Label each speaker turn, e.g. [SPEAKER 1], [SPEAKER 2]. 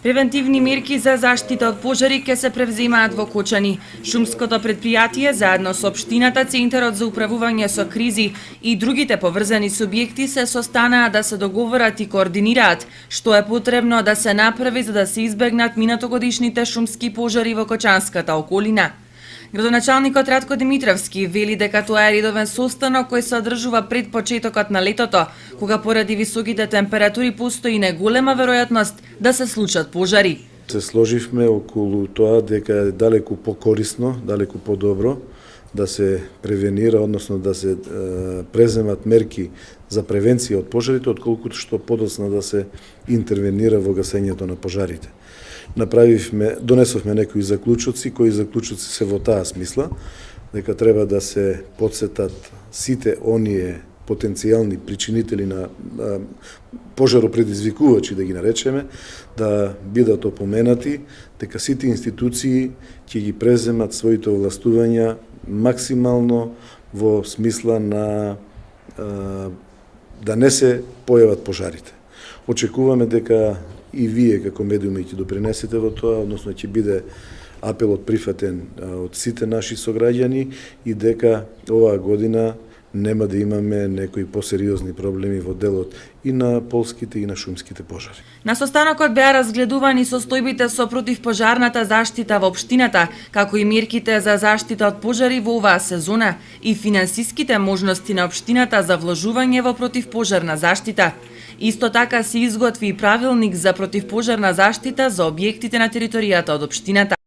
[SPEAKER 1] Превентивни мерки за заштита од пожари ќе се превземаат во Кочани. Шумското предпријатие заедно со општината, Центарот за управување со кризи и другите поврзани субјекти се состанаа да се договорат и координираат што е потребно да се направи за да се избегнат минатогодишните шумски пожари во Кочанската околина. Градоначалникот Радко Димитровски вели дека тоа е редовен состанок кој се одржува пред почетокот на летото, кога поради високите температури постои неголема веројатност да се случат пожари.
[SPEAKER 2] Се сложивме околу тоа дека е далеку покорисно, далеку подобро да се превенира, односно да се преземат мерки за превенција од пожарите, отколкото што подоцна да се интервенира во гасењето на пожарите. Донесовме некои заклучоци, кои заклучоци се во таа смисла, дека треба да се подсетат сите оние потенцијални причинители на пожаропредизвикувачи, да ги наречеме, да бидат опоменати, дека сите институции ќе ги преземат своите овластувања максимално во смисла на да не се појават пожарите. Очекуваме дека и вие како медиуми ќе допринесете во тоа, односно ќе биде апелот прифатен од сите наши сограѓани и дека оваа година нема да имаме некои посериозни проблеми во делот и на полските и на шумските пожари.
[SPEAKER 1] На состанокот беа разгледувани состојбите со противпожарната заштита во општината, како и мерките за заштита од пожари во оваа сезона и финансиските можности на општината за вложување во противпожарна заштита. Исто така се изготви и правилник за противпожарна заштита за објектите на територијата од општината.